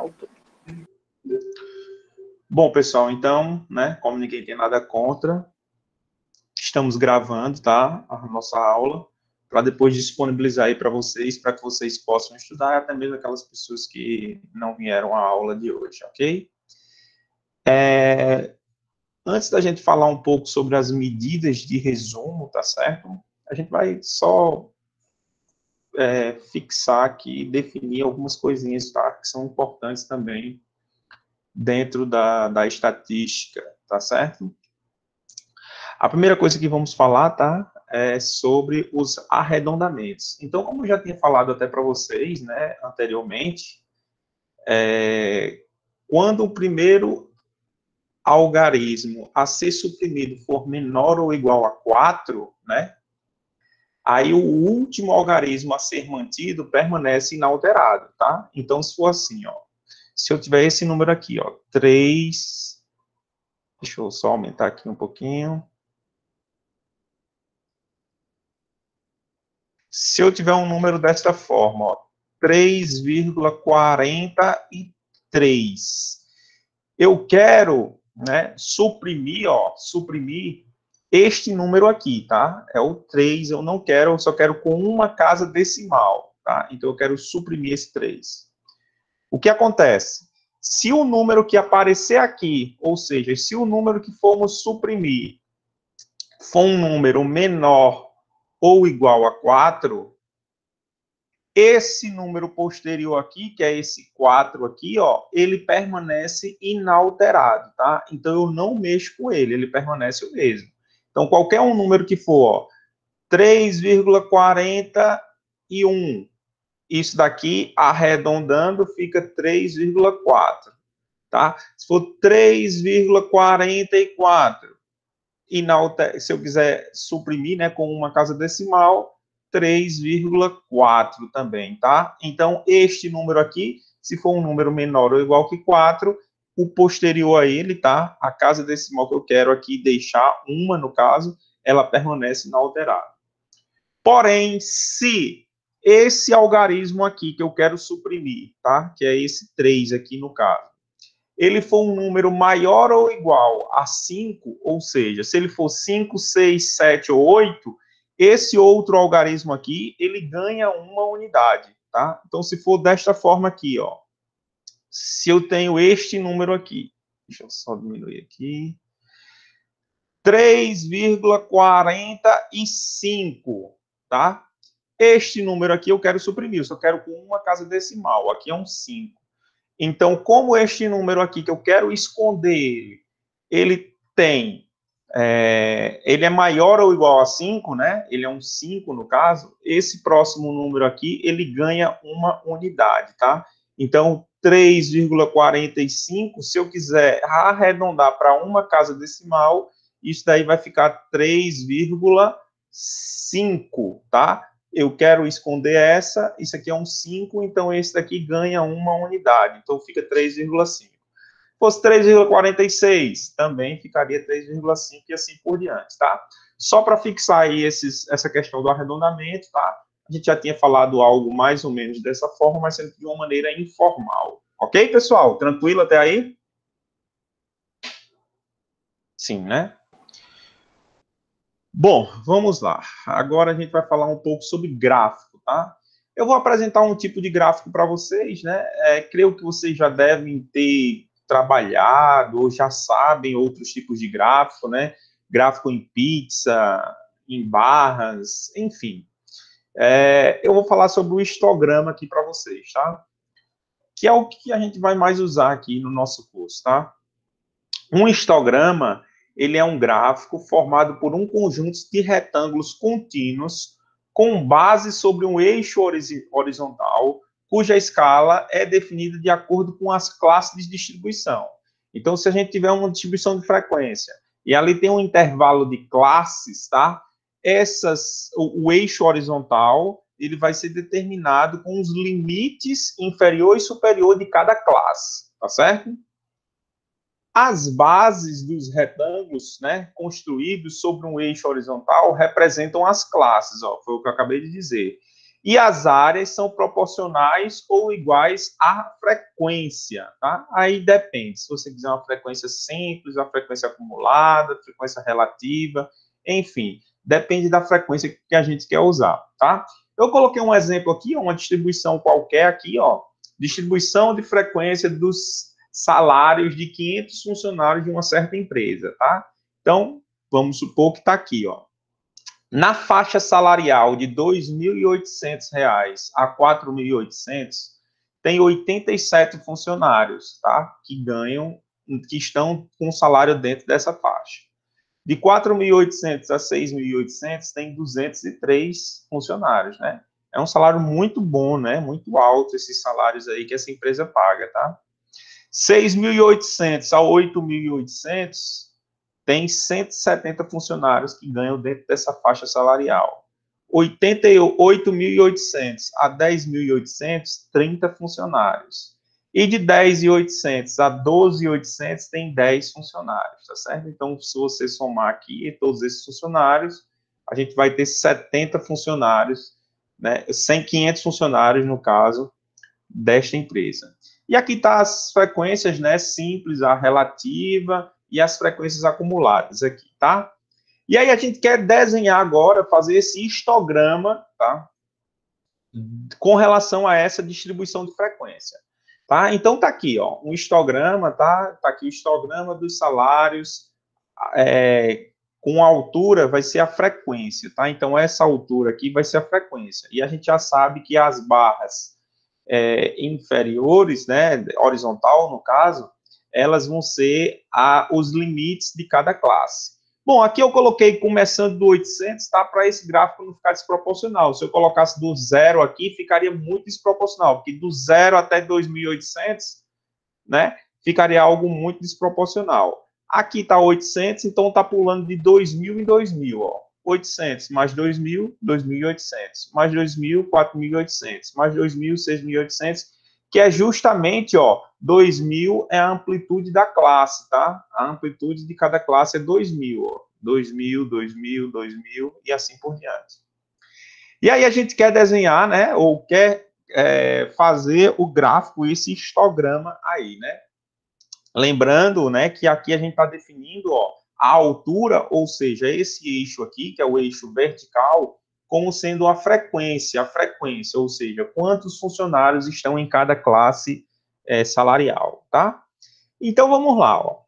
altura. Bom, pessoal, então, né, como ninguém tem nada contra, estamos gravando, tá, a nossa aula, para depois disponibilizar aí para que vocês possam estudar, até mesmo aquelas pessoas que não vieram à aula de hoje, ok? Antes da gente falar um pouco sobre as medidas de resumo, tá certo? A gente vai só fixar aqui, definir algumas coisinhas, tá, que são importantes também dentro da estatística, tá certo? A primeira coisa que vamos falar, tá, é sobre os arredondamentos. Então, como eu já tinha falado até para vocês, né, anteriormente, quando o primeiro algarismo a ser suprimido for menor ou igual a 4, né, aí o último algarismo a ser mantido permanece inalterado, tá? Então, se for assim, ó, se eu tiver esse número aqui, ó, 3, deixa eu só aumentar aqui um pouquinho. Se eu tiver um número desta forma, ó, 3,43, eu quero, né, suprimir este número aqui, tá? É o 3, eu não quero, eu só quero com uma casa decimal, tá? Então, eu quero suprimir esse 3. O que acontece? Se o número que aparecer aqui, ou seja, se o número que formos suprimir for um número menor ou igual a 4, esse número posterior aqui, que é esse 4 aqui, ó, ele permanece inalterado, tá? Então, eu não mexo com ele, ele permanece o mesmo. Então, qualquer um número que for, ó, 3,41, isso daqui, arredondando, fica 3,4, tá? Se for 3,44, se eu quiser suprimir, né, com uma casa decimal, 3,4 também, tá? Então, este número aqui, se for um número menor ou igual que 4, o posterior a ele, tá? A casa decimal que eu quero aqui deixar, uma no caso, ela permanece inalterada. Porém, se esse algarismo aqui que eu quero suprimir, tá? Que é esse 3 aqui no caso, ele for um número maior ou igual a 5, ou seja, se ele for 5, 6, 7 ou 8, esse outro algarismo aqui, ele ganha uma unidade, tá? Então, se for desta forma aqui, ó, se eu tenho este número aqui, deixa eu só diminuir aqui, 3,45, tá? Este número aqui eu quero suprimir, eu só quero com uma casa decimal, aqui é um 5. Então, como este número aqui que eu quero esconder, ele tem, ele é maior ou igual a 5, né? Ele é um 5 no caso. Esse próximo número aqui, ele ganha uma unidade, tá? Então, 3,45, se eu quiser arredondar para uma casa decimal, isso daí vai ficar 3,5, tá? Eu quero esconder essa, isso aqui é um 5, então esse daqui ganha uma unidade, então fica 3,5. Se fosse 3,46, também ficaria 3,5 e assim por diante, tá? Só para fixar aí essa questão do arredondamento, tá? A gente já tinha falado algo mais ou menos dessa forma, mas sempre de uma maneira informal. Ok, pessoal? Tranquilo até aí? Sim, né? Bom, vamos lá. Agora a gente vai falar um pouco sobre gráfico, tá? Eu vou apresentar um tipo de gráfico para vocês, né? Creio que vocês já devem ter trabalhado ou já sabem outros tipos de gráfico, né? Gráfico em pizza, em barras, enfim. Eu vou falar sobre o histograma aqui para vocês, tá? Que é o que a gente vai mais usar aqui no nosso curso, tá? Um histograma, ele é um gráfico formado por um conjunto de retângulos contínuos com base sobre um eixo horizontal, cuja escala é definida de acordo com as classes de distribuição. Então, se a gente tiver uma distribuição de frequência e ali tem um intervalo de classes, tá? O eixo horizontal, ele vai ser determinado com os limites inferior e superior de cada classe, tá certo? As bases dos retângulos, né, construídos sobre um eixo horizontal, representam as classes, ó, foi o que eu acabei de dizer. E as áreas são proporcionais ou iguais à frequência, tá? Aí depende, se você quiser uma frequência simples, uma frequência acumulada, frequência relativa, enfim, depende da frequência que a gente quer usar, tá? Eu coloquei um exemplo aqui, uma distribuição qualquer aqui, ó, distribuição de frequência dos salários de 500 funcionários de uma certa empresa, tá? Então, vamos supor que está aqui, ó. Na faixa salarial de R$ 2.800 a R$ 4.800, tem 87 funcionários, tá? Que estão com salário dentro dessa faixa. De 4.800 a 6.800, tem 203 funcionários, né? É um salário muito bom, né? Muito alto esses salários aí que essa empresa paga, tá? 6.800 a 8.800, tem 170 funcionários que ganham dentro dessa faixa salarial. 88.800 a 10.800, 30 funcionários. E de 10.800 a 12.800 tem 10 funcionários, tá certo? Então, se você somar aqui todos esses funcionários, a gente vai ter 70 funcionários, né? 500 funcionários, no caso, desta empresa. E aqui está as frequências, né? Simples, a relativa e as frequências acumuladas aqui, tá? E aí a gente quer desenhar agora, fazer esse histograma, tá? Com relação a essa distribuição de frequência, tá? Então tá aqui, ó, um histograma, tá? Tá aqui o histograma dos salários, com a altura vai ser a frequência, tá? Então essa altura aqui vai ser a frequência. E a gente já sabe que as barras inferiores, né, horizontal no caso, elas vão ser os limites de cada classe. Bom, aqui eu coloquei começando do 800, tá? Para esse gráfico não ficar desproporcional. Se eu colocasse do 0 aqui, ficaria muito desproporcional, porque do 0 até 2.800, né, ficaria algo muito desproporcional. Aqui está 800, então está pulando de 2.000 em 2.000, ó. 800 mais 2.000, 2.800, mais 2.000, 4.800, mais 2.000, 6.800, que é justamente, ó, 2.000 é a amplitude da classe, tá? A amplitude de cada classe é 2.000, ó. 2.000, 2.000, 2.000 e assim por diante. E aí a gente quer desenhar, né, ou quer fazer o gráfico, esse histograma aí, né? Lembrando, né, que aqui a gente está definindo, ó, a altura, ou seja, esse eixo aqui, que é o eixo vertical, como sendo a frequência, ou seja, quantos funcionários estão em cada classe salarial, tá? Então, vamos lá, ó.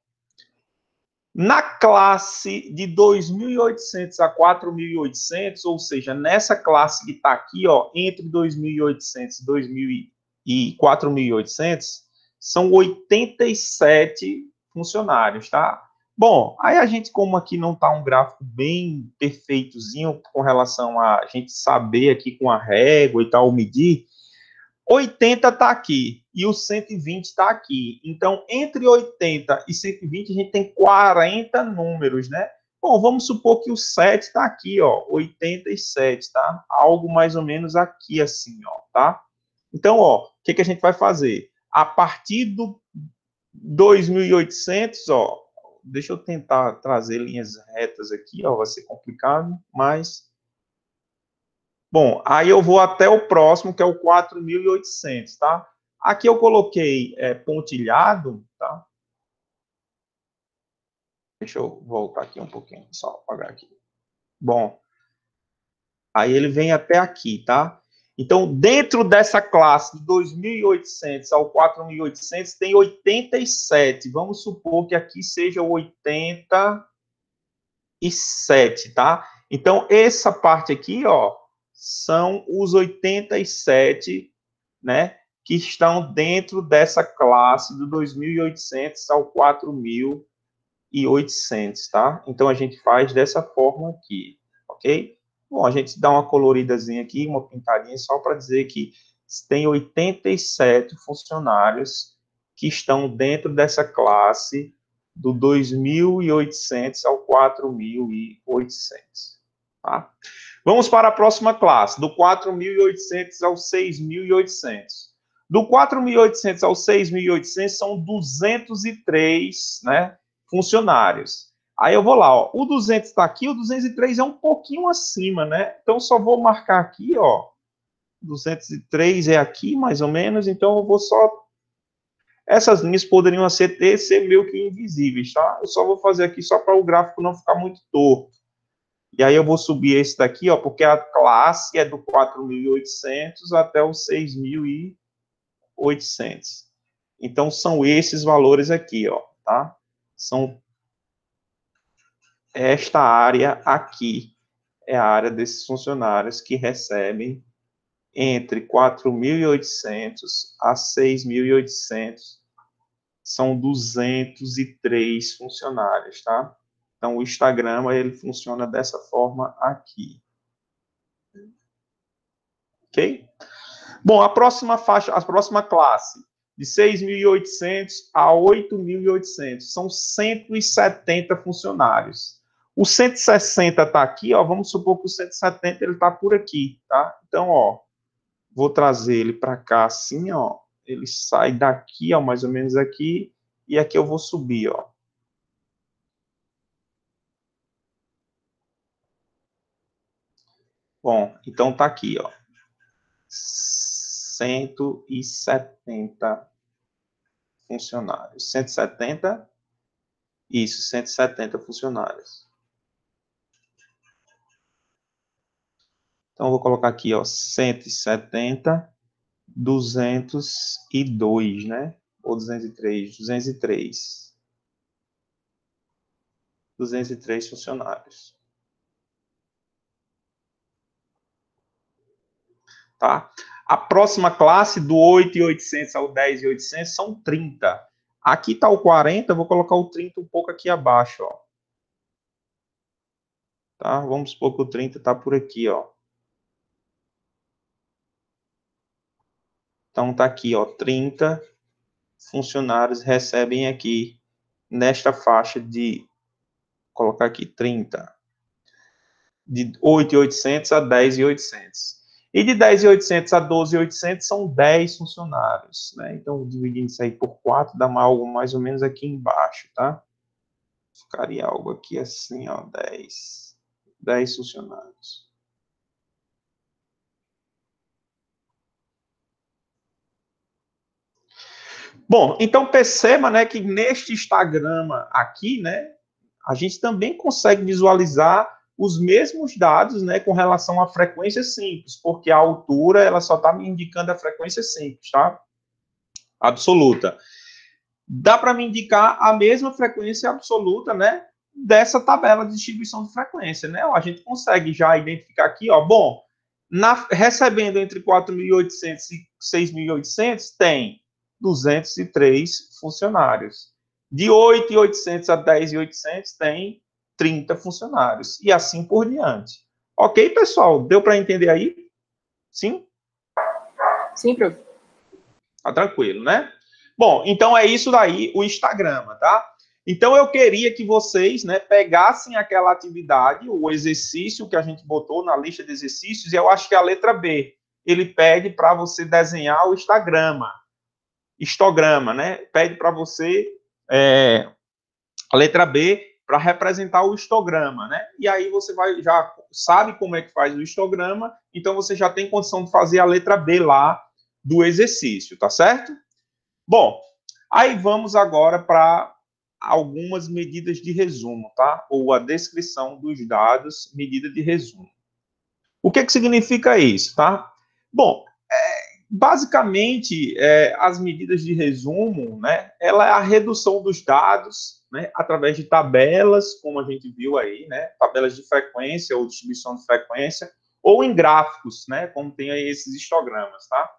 Na classe de 2.800 a 4.800, ou seja, nessa classe que está aqui, ó, entre 2.800 e 4.800, são 87 funcionários, tá? Bom, aí a gente, como aqui não está um gráfico bem perfeitozinho com relação a gente saber aqui com a régua e tal, medir, 80 está aqui e o 120 está aqui. Então, entre 80 e 120, a gente tem 40 números, né? Bom, vamos supor que o 7 está aqui, ó, 87, tá? Algo mais ou menos aqui, assim, ó, tá? Então, ó, o que a gente vai fazer? A partir do 2.800, ó, deixa eu tentar trazer linhas retas aqui, ó, vai ser complicado, mas... Bom, aí eu vou até o próximo, que é o 4.800, tá? Aqui eu coloquei pontilhado, tá? Deixa eu voltar aqui um pouquinho, só apagar aqui. Bom, aí ele vem até aqui, tá? Então, dentro dessa classe de 2.800 ao 4.800, tem 87. Vamos supor que aqui seja 87, tá? Então, essa parte aqui, ó, são os 87, né, que estão dentro dessa classe do 2.800 ao 4.800, tá? Então, a gente faz dessa forma aqui, ok? Bom, a gente dá uma coloridazinha aqui, uma pintadinha, só para dizer que tem 87 funcionários que estão dentro dessa classe do 2.800 ao 4.800, tá? Vamos para a próxima classe, do 4.800 ao 6.800. Do 4.800 ao 6.800 são 203, né, funcionários. Aí eu vou lá, ó, o 200 está aqui, o 203 é um pouquinho acima, né? Então, só vou marcar aqui, ó, 203 é aqui, mais ou menos, então eu vou só... Essas linhas poderiam ser meio que invisíveis, tá? Eu só vou fazer aqui só para o gráfico não ficar muito torto. E aí eu vou subir esse daqui, ó, porque a classe é do 4.800 até o 6.800. Então, são esses valores aqui, ó, tá? São esta área aqui, é a área desses funcionários que recebem entre 4.800 a 6.800. São 203 funcionários, tá? Então, o Instagram, ele funciona dessa forma aqui. Ok? Bom, a próxima faixa, a próxima classe, de 6.800 a 8.800, são 170 funcionários. O 160 está aqui, ó, vamos supor que o 170 ele está por aqui, tá? Então, ó, vou trazer ele para cá assim, ó, ele sai daqui, ó, mais ou menos aqui, e aqui eu vou subir, ó. Bom, então tá aqui, ó. 170 funcionários. 170, isso, 170 funcionários. Então, eu vou colocar aqui, ó, 170, 202, né? Ou 203, 203. 203 funcionários. Tá? A próxima classe, do 8.800 ao 10.800, são 30. Aqui está o 40, vou colocar o 30 um pouco aqui abaixo, ó. Tá? Vamos supor que o 30 está por aqui, ó. Então, tá aqui, ó, 30 funcionários recebem aqui, nesta faixa de, vou colocar aqui, 30. De 8.800 a 10.800. E de 10.800 a 12.800 são 10 funcionários, né? Então, dividindo isso aí por 4, dá algo mais ou menos aqui embaixo, tá? Ficaria algo aqui assim, ó, 10. 10 funcionários. Bom, então perceba, né, que neste Instagram aqui, né, a gente também consegue visualizar os mesmos dados, né, com relação à frequência simples, porque a altura, ela só está me indicando a frequência simples, tá? Absoluta. Dá para me indicar a mesma frequência absoluta, né, dessa tabela de distribuição de frequência, né? A gente consegue já identificar aqui, ó, bom, recebendo entre 4.800 e 6.800, tem 203 funcionários. De 8.800 a 10.800 tem 30 funcionários. E assim por diante. Ok, pessoal? Deu para entender aí? Sim? Sim, prof. Tá tranquilo, né? Bom, então é isso daí, o Instagram, tá? Então eu queria que vocês, né, pegassem aquela atividade, o exercício que a gente botou na lista de exercícios, e eu acho que é a letra B. Ele pede para você desenhar o histograma, né? Pede para você a letra B para representar o histograma, né? E aí você já sabe como é que faz o histograma, então você já tem condição de fazer a letra B lá do exercício, tá certo? Bom, aí vamos agora para algumas medidas de resumo, tá? Ou a descrição dos dados, medida de resumo. O que significa isso, tá? Bom, basicamente, as medidas de resumo, né, ela é a redução dos dados, né, através de tabelas, como a gente viu aí, né, tabelas de frequência ou distribuição de frequência, ou em gráficos, né, como tem aí esses histogramas, tá?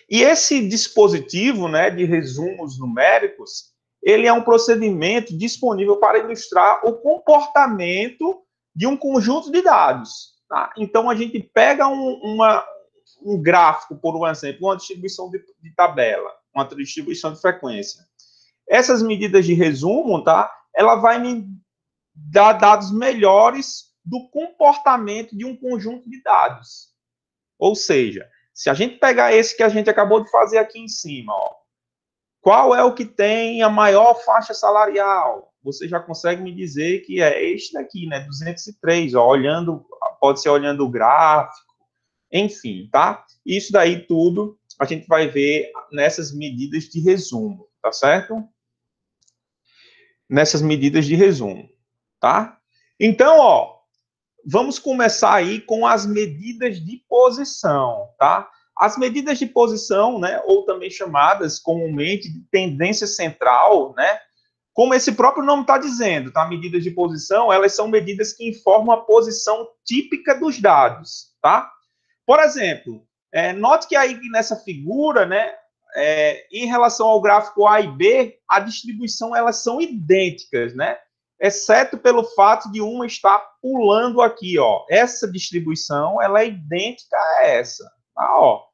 E esse dispositivo, né, de resumos numéricos, ele é um procedimento disponível para ilustrar o comportamento de um conjunto de dados. Tá? Então, a gente pega um gráfico, por exemplo, uma distribuição de tabela, uma distribuição de frequência. Essas medidas de resumo, tá? Ela vai me dar dados melhores do comportamento de um conjunto de dados. Ou seja, se a gente pegar esse que a gente acabou de fazer aqui em cima, ó, qual é o que tem a maior faixa salarial? Você já consegue me dizer que é este daqui, né? 203, ó, olhando, pode ser olhando o gráfico, enfim, tá? Isso daí tudo a gente vai ver nessas medidas de resumo, tá certo? Nessas medidas de resumo, tá? Então, ó, vamos começar aí com as medidas de posição, tá? As medidas de posição, né, ou também chamadas comumente de tendência central, né, como esse próprio nome está dizendo, tá? Medidas de posição, elas são medidas que informam a posição típica dos dados, tá? Por exemplo, note que aí nessa figura, né, em relação ao gráfico A e B, a distribuição elas são idênticas, né? Exceto pelo fato de uma estar pulando aqui, ó. Essa distribuição ela é idêntica a essa, tá? Ó.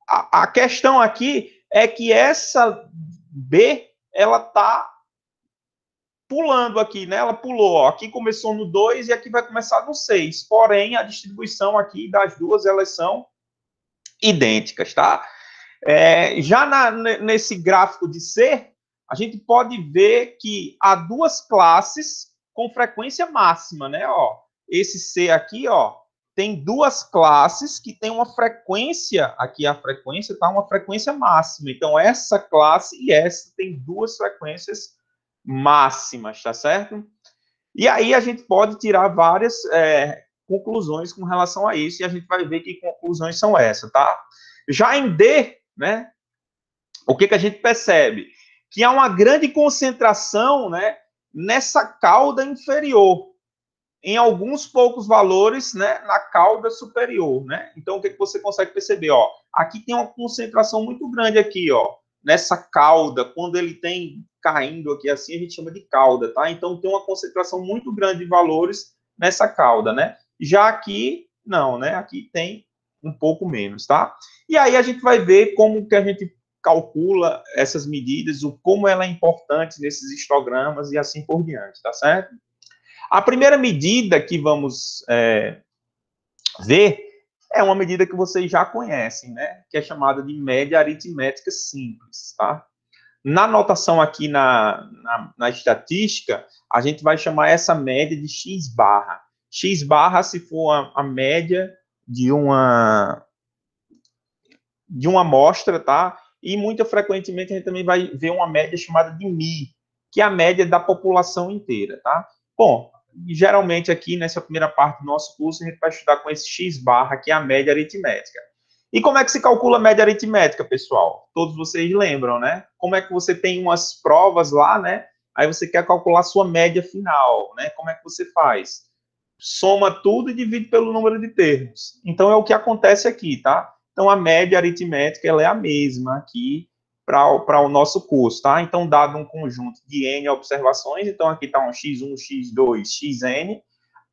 A questão aqui é que essa B ela está pulando aqui, né? Ela pulou, ó. Aqui começou no 2 e aqui vai começar no 6. Porém, a distribuição aqui das duas elas são idênticas, tá? Nesse gráfico de C, a gente pode ver que há duas classes com frequência máxima, né? Ó, esse C aqui, ó, tem duas classes que tem uma frequência, aqui a frequência tá uma frequência máxima. Então, essa classe e essa tem duas frequências máximas, tá certo? E aí a gente pode tirar várias conclusões com relação a isso, e a gente vai ver que conclusões são essas, tá? Já em D, né, o que a gente percebe? Que há uma grande concentração, né, nessa cauda inferior, em alguns poucos valores, né, na cauda superior, né? Então, o que você consegue perceber? Ó, aqui tem uma concentração muito grande aqui, ó, nessa cauda, quando ele tem caindo aqui assim, a gente chama de cauda, tá? Então, tem uma concentração muito grande de valores nessa cauda, né? Já aqui, não, né? Aqui tem um pouco menos, tá? E aí a gente vai ver como que a gente calcula essas medidas, o como ela é importante nesses histogramas e assim por diante, tá certo? A primeira medida que vamos ver é uma medida que vocês já conhecem, né? Que é chamada de média aritmética simples, tá? Na notação aqui na estatística, a gente vai chamar essa média de x barra. X barra se for a média de uma amostra, tá? E muito frequentemente a gente também vai ver uma média chamada de mi, que é a média da população inteira, tá? Bom, geralmente aqui nessa primeira parte do nosso curso a gente vai estudar com esse x barra, que é a média aritmética. E como é que se calcula a média aritmética, pessoal? Todos vocês lembram, né? Como é que você tem umas provas lá, né? Aí você quer calcular a sua média final, né? Como é que você faz? Soma tudo e divide pelo número de termos. Então é o que acontece aqui, tá? Então a média aritmética ela é a mesma aqui para o nosso curso, tá? Então, dado um conjunto de N observações, então aqui está um x1, x2, xn,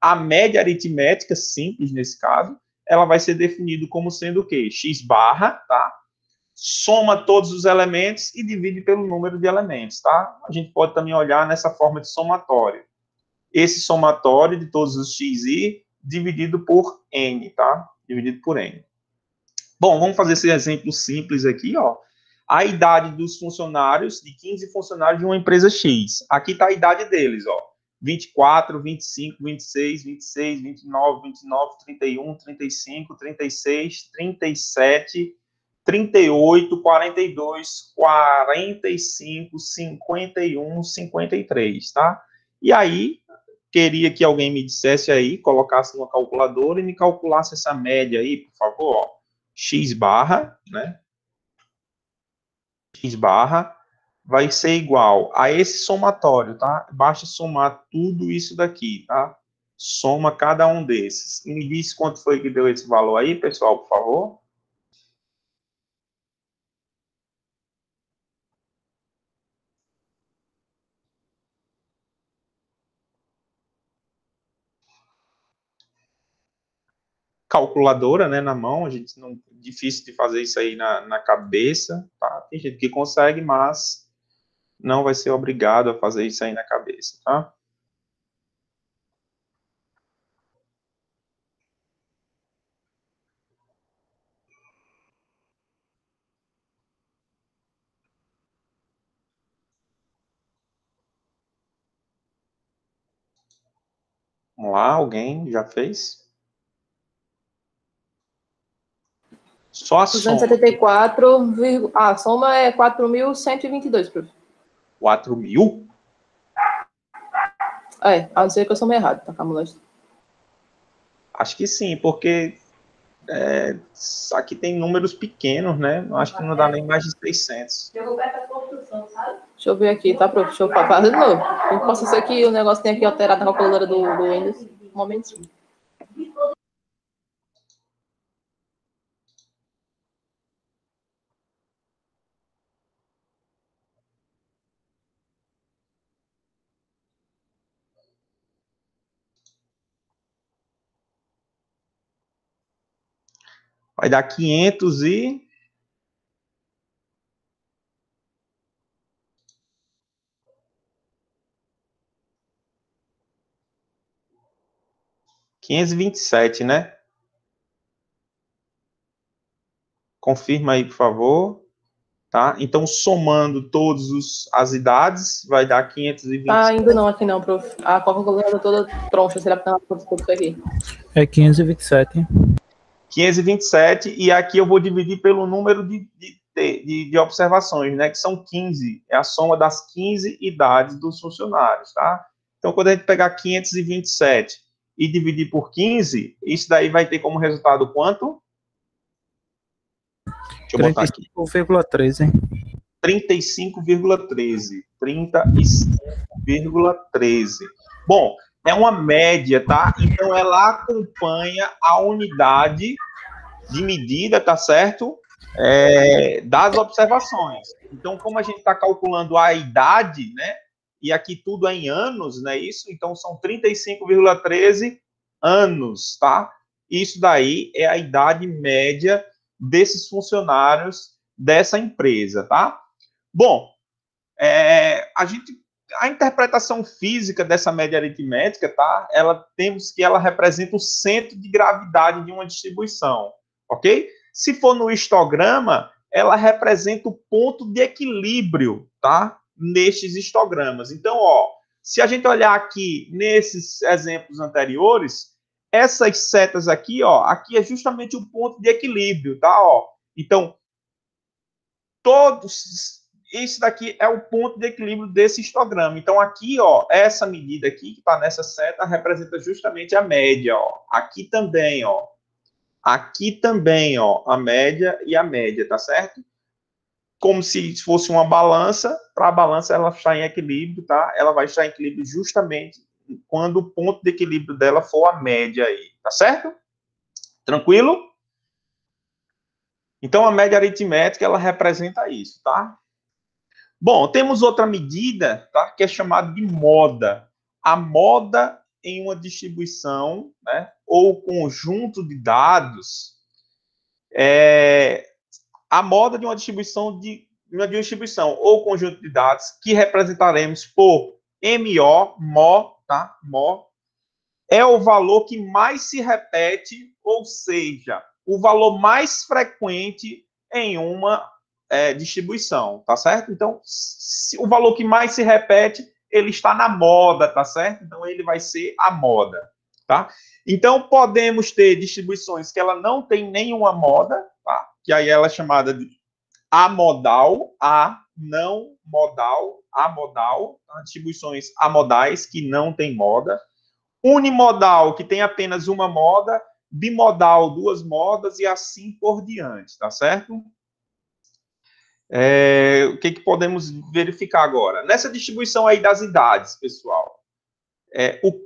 a média aritmética, simples nesse caso, ela vai ser definida como sendo o quê? X barra, tá? Soma todos os elementos e divide pelo número de elementos, tá? A gente pode também olhar nessa forma de somatório. Esse somatório de todos os xi dividido por n, tá? Dividido por n. Bom, vamos fazer esse exemplo simples aqui, ó. A idade dos funcionários, de 15 funcionários de uma empresa X. Aqui está a idade deles, ó. 24, 25, 26, 26, 29, 29, 31, 35, 36, 37, 38, 42, 45, 51, 53, tá? E aí, queria que alguém me dissesse aí, colocasse uma calculadora e me calculasse essa média aí, por favor, ó. X barra, né? X barra vai ser igual a esse somatório, tá? Basta somar tudo isso daqui, tá? Soma cada um desses. E me diz quanto foi que deu esse valor aí, pessoal, por favor. Calculadora, né, na mão, a gente não difícil de fazer isso aí na cabeça, tá? Tem gente que consegue, mas não vai ser obrigado a fazer isso aí na cabeça, tá? Vamos lá, alguém já fez? Só a soma. 274, a soma é 4.122, prof. 4.000? A não ser que eu somei errado, tá? Calma lá. Acho que sim, porque aqui tem números pequenos, né? Acho que não dá nem mais de 600. Deixa eu ver aqui, tá, prof? Deixa eu fazer de novo. Não posso ser que o negócio tenha aqui alterado na calculadora do Windows. Um momentinho. Vai dar 500 e... 527, né? Confirma aí, por favor. Tá? Então, somando as idades, vai dar 527. Tá indo não aqui não, prof. A calculadora toda troncha. Será que tá na conta isso aqui? É 527. 527, e aqui eu vou dividir pelo número de observações, né? Que são 15. É a soma das 15 idades dos funcionários, tá? Então, quando a gente pegar 527 e dividir por 15, isso daí vai ter como resultado quanto? Deixa eu botar aqui. 35,13. 35,13. 35,13. Bom, é uma média, tá? Então, ela acompanha a unidade de medida, tá certo? Das observações. Então, como a gente está calculando a idade, né? E aqui tudo é em anos, né? Isso, então são 35,13 anos, tá? Isso daí é a idade média desses funcionários dessa empresa, tá? Bom, a interpretação física dessa média aritmética, tá? Temos que ela representa o centro de gravidade de uma distribuição, ok? Se for no histograma, ela representa o ponto de equilíbrio, tá? Nestes histogramas. Então, ó, se a gente olhar aqui nesses exemplos anteriores, essas setas aqui, ó, aqui é justamente o ponto de equilíbrio, tá? Ó, então, isso daqui é o ponto de equilíbrio desse histograma. Então, aqui, ó, essa medida aqui, que está nessa seta, representa justamente a média, ó. Aqui também, ó. Aqui também, ó, a média e a média, tá certo? Como se fosse uma balança, para a balança ela estar em equilíbrio, tá? Ela vai estar em equilíbrio justamente quando o ponto de equilíbrio dela for a média aí, tá certo? Tranquilo? Então, a média aritmética, ela representa isso, tá? Bom, temos outra medida, tá? Que é chamada de moda. A moda em uma distribuição, né? Ou conjunto de dados, a moda de uma distribuição ou conjunto de dados que representaremos por MO, tá? MO é o valor que mais se repete, ou seja, o valor mais frequente em uma distribuição, tá certo? Então, o valor que mais se repete, ele está na moda, tá certo? Então, ele vai ser a moda, tá? Então, podemos ter distribuições que ela não tem nenhuma moda, tá? Que aí ela é chamada de amodal, não modal, amodal, tá? Distribuições amodais que não tem moda. Unimodal, que tem apenas uma moda, bimodal, duas modas, e assim por diante, tá certo? O que podemos verificar agora? Nessa distribuição aí das idades, pessoal,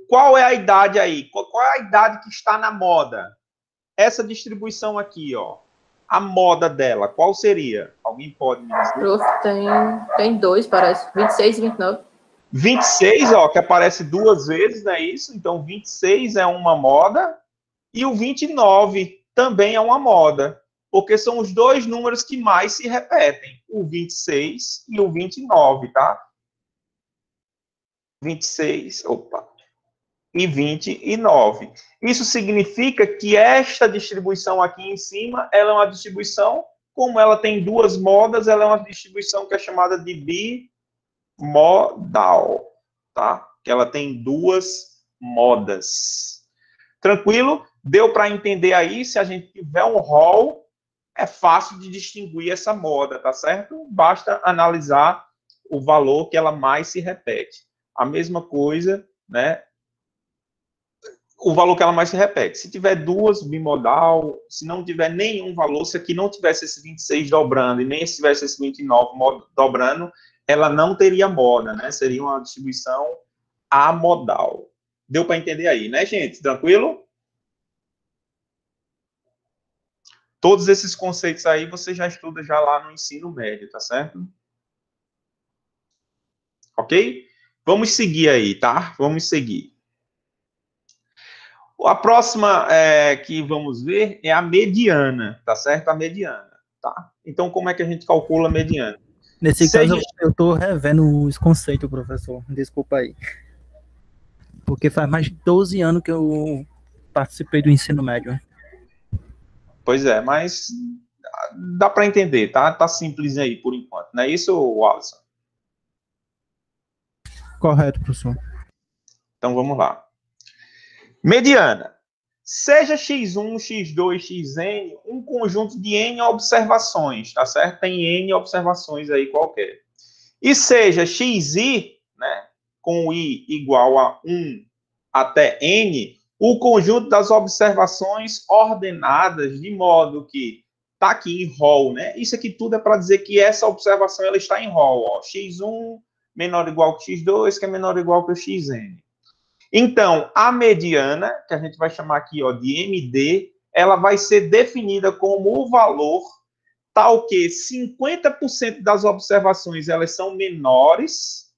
qual é a idade aí? Qual é a idade que está na moda? Essa distribuição aqui, ó, a moda dela, qual seria? Alguém pode me dizer? Prof, tem dois, parece. 26 e 29. 26, ó, que aparece duas vezes, não é isso? Então, 26 é uma moda e o 29 também é uma moda, porque são os dois números que mais se repetem, o 26 e o 29, tá? 26, opa, e 29. Isso significa que esta distribuição aqui em cima, ela é uma distribuição, como ela tem duas modas, ela é uma distribuição que é chamada de bimodal, tá? Que ela tem duas modas. Tranquilo? Deu para entender aí? Se a gente tiver um rol é fácil de distinguir essa moda, tá certo? Basta analisar o valor que ela mais se repete. A mesma coisa, né? O valor que ela mais se repete. Se tiver duas, bimodal. Se não tiver nenhum valor, se aqui não tivesse esse 26 dobrando e nem se tivesse esse 29 dobrando, ela não teria moda, né? Seria uma distribuição amodal. Deu para entender aí, né, gente? Tranquilo? Todos esses conceitos aí você já estuda já lá no ensino médio, tá certo? Ok? Vamos seguir aí, tá? Vamos seguir. A próxima que vamos ver é a mediana, tá certo? A mediana, tá? Então, como é que a gente calcula a mediana? Nesse caso, eu estou revendo os conceitos, professor. Desculpa aí. Porque faz mais de 12 anos que eu participei do ensino médio. Pois é, mas dá para entender, tá? Tá simples aí por enquanto, não é isso, Wallace? Correto, professor. Então, vamos lá. Mediana. Seja x1, x2, xn, um conjunto de n observações, tá certo? Tem n observações aí qualquer. E seja xi, né, com i igual a 1 até n, o conjunto das observações ordenadas de modo que está aqui em rol, né? Isso aqui tudo é para dizer que essa observação ela está em rol, ó, x1 menor ou igual que x2, que é menor ou igual que o xn. Então, a mediana, que a gente vai chamar aqui ó, de MD, ela vai ser definida como o valor tal que 50% das observações elas são menores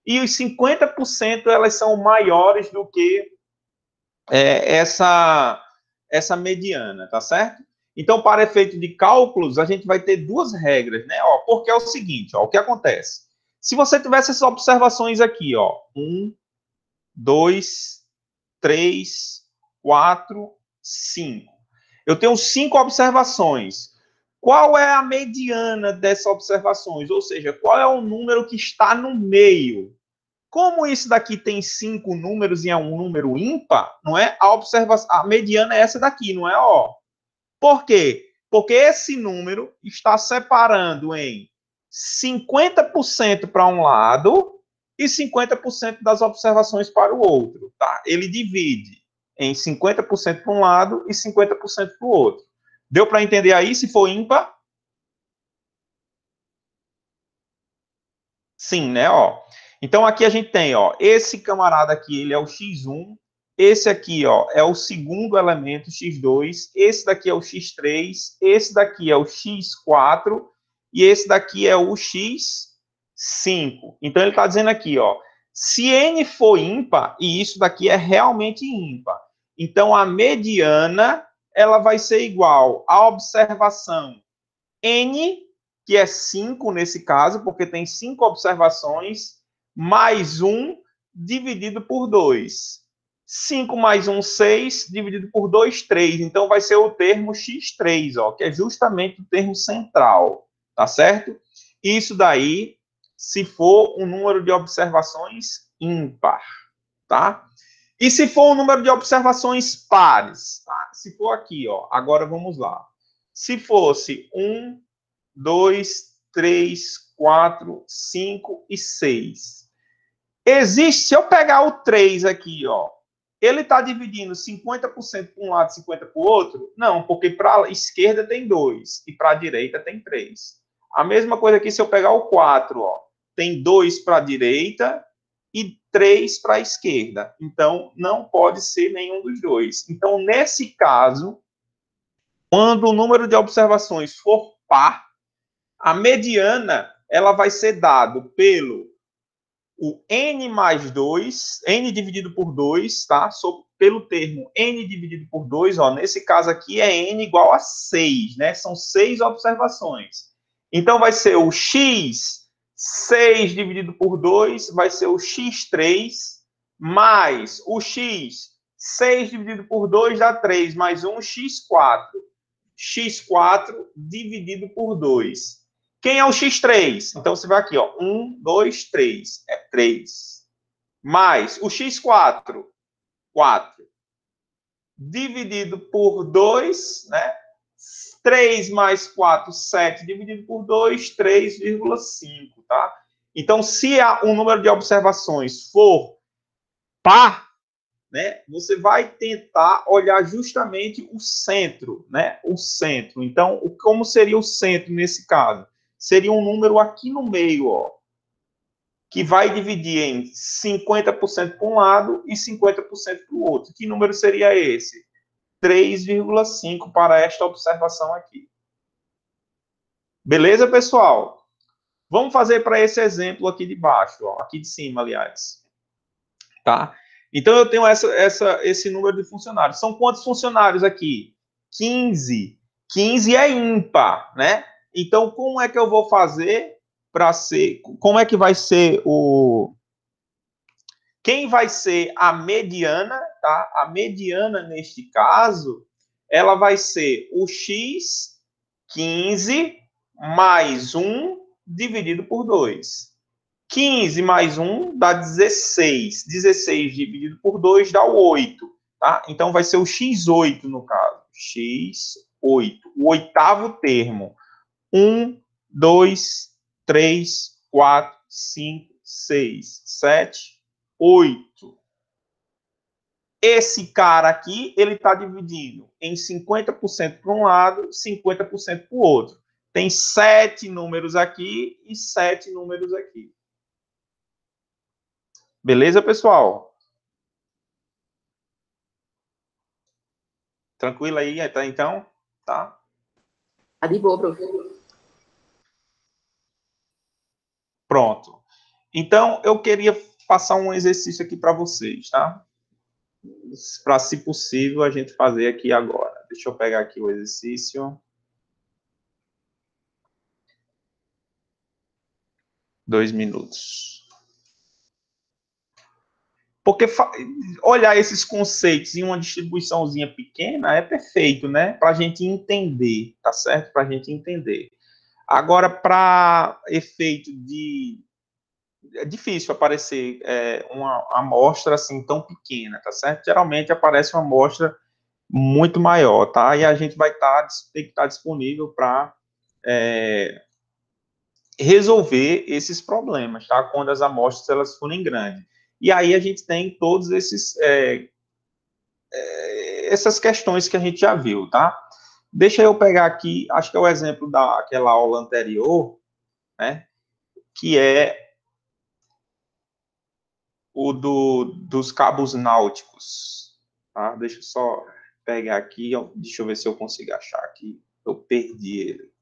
e os 50% elas são maiores do que essa mediana, tá certo? Então, para efeito de cálculos, a gente vai ter duas regras, né? Ó, porque é o seguinte, ó, o que acontece? Se você tivesse essas observações aqui, ó, 1, 2, 3, 4, 5. Eu tenho 5 observações. Qual é a mediana dessas observações? Ou seja, qual é o número que está no meio? Como isso daqui tem 5 números e é um número ímpar, não é? A mediana é essa daqui, não é? Ó. Por quê? Porque esse número está separando em 50% para um lado e 50% das observações para o outro, tá? Ele divide em 50% para um lado e 50% para o outro. Deu para entender aí se for ímpar? Sim, né, ó. Então aqui a gente tem, ó, esse camarada aqui, ele é o x1, esse aqui, ó, é o segundo elemento x2, esse daqui é o x3, esse daqui é o x4 e esse daqui é o x5. Então ele está dizendo aqui, ó, se n for ímpar, e isso daqui é realmente ímpar, então a mediana ela vai ser igual à observação n, que é 5 nesse caso, porque tem 5 observações, mais 1 dividido por 2. 5 mais 1, 6, dividido por 2, 3. Então, vai ser o termo x3, ó, que é justamente o termo central, tá certo? Isso daí, se for um número de observações ímpar, tá? E se for um número de observações pares, tá? Se for aqui, ó, agora vamos lá. Se fosse 1, 2, 3, 4, 5 e 6. Existe, se eu pegar o 3 aqui, ó, ele está dividindo 50% para um lado e 50% para o outro? Não, porque para a esquerda tem 2 e para a direita tem 3. A mesma coisa aqui se eu pegar o 4, ó, tem 2 para a direita e 3 para a esquerda. Então, não pode ser nenhum dos dois. Então, nesse caso, quando o número de observações for par, a mediana ela vai ser dado pelo o n mais 2, n dividido por 2, tá? Pelo termo n dividido por 2, ó, nesse caso aqui é n igual a 6, né? São 6 observações. Então vai ser o x, 6 dividido por 2, vai ser o x3, mais o x, 6 dividido por 2 dá 3, mais 1, x4. x4 dividido por 2. Quem é o x3? Então, você vai aqui, ó, 1, 2, 3. É 3. Mais o x4, 4. Dividido por 2, né? 3 mais 4, 7, dividido por 2, 3,5, tá? Então, se o número de observações for par, né, você vai tentar olhar justamente o centro, né? O centro. Então, como seria o centro nesse caso? Seria um número aqui no meio, ó, que vai dividir em 50% para um lado e 50% para o outro. Que número seria esse? 3,5 para esta observação aqui. Beleza, pessoal? Vamos fazer para esse exemplo aqui de baixo, ó, aqui de cima, aliás. Tá? Então, eu tenho esse número de funcionários. São quantos funcionários aqui? 15. 15 é ímpar, né? Então, como é que eu vou fazer para ser... Como é que vai ser o... Quem vai ser a mediana, tá? A mediana, neste caso, ela vai ser o x 15 mais 1 dividido por 2. 15 mais 1 dá 16. 16 dividido por 2 dá 8. Tá? Então, vai ser o x8 no caso. x8. O oitavo termo. 1, 2, 3, 4, 5, 6, 7, 8. Esse cara aqui, ele está dividindo em 50% para um lado, 50% para o outro. Tem 7 números aqui e 7 números aqui. Beleza, pessoal? Tranquilo aí, então? Tá? Tá de boa, professor. Pronto. Então, eu queria passar um exercício aqui para vocês, tá? Para, se possível, a gente fazer aqui agora. Deixa eu pegar aqui o exercício. 2 minutos. Porque olhar esses conceitos em uma distribuiçãozinha pequena é perfeito, né? Para a gente entender, tá certo? Para a gente entender. Agora, para efeito de... É difícil aparecer uma amostra assim tão pequena, tá certo? Geralmente aparece uma amostra muito maior, tá? E a gente vai ter que estar disponível para resolver esses problemas, tá? Quando as amostras elas forem grandes. E aí a gente tem todos essas questões que a gente já viu, tá? Deixa eu pegar aqui, acho que é o exemplo daquela aula anterior, né? Que é o dos cabos náuticos, tá? Deixa eu só pegar aqui, deixa eu ver se eu consigo achar aqui. Eu perdi ele.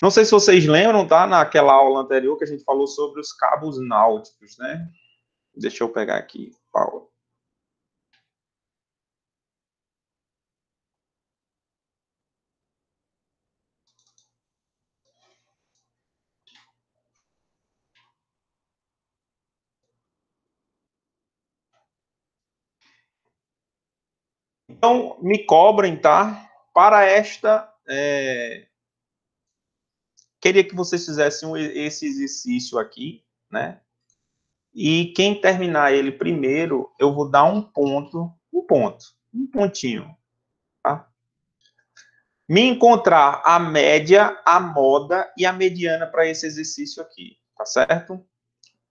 Não sei se vocês lembram, tá? Naquela aula anterior que a gente falou sobre os cabos náuticos, né? Deixa eu pegar aqui, Paulo. Então, me cobrem, tá? Para esta... Queria que vocês fizessem esse exercício aqui, né? E quem terminar ele primeiro, eu vou dar um pontinho, tá? Me encontrar a média, a moda e a mediana para esse exercício aqui, tá certo?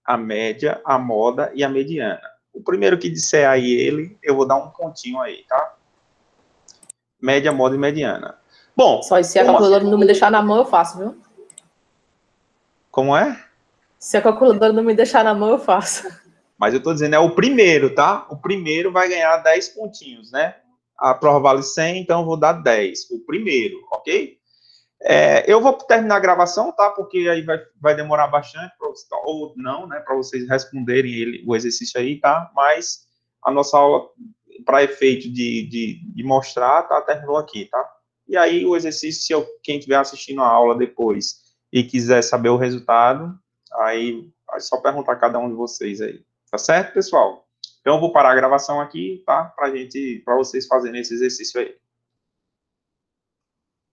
A média, a moda e a mediana. O primeiro que disser aí ele, eu vou dar um pontinho aí, tá? Média, moda e mediana. Bom... Só se a calculadora não me deixar na mão, eu faço, viu? Como é? Se a calculadora não me deixar na mão, eu faço. Mas eu estou dizendo, é o primeiro, tá? O primeiro vai ganhar 10 pontinhos, né? A prova vale 100, então eu vou dar 10. O primeiro, ok? Eu vou terminar a gravação, tá? Porque aí vai demorar bastante, ou não, né? Para vocês responderem o exercício aí, tá? Mas a nossa aula, para efeito de mostrar, tá? Terminou aqui, tá? E aí o exercício, quem estiver assistindo a aula depois e quiser saber o resultado, aí é só perguntar a cada um de vocês aí. Tá certo, pessoal? Então, eu vou parar a gravação aqui, tá? Para vocês fazerem esse exercício aí.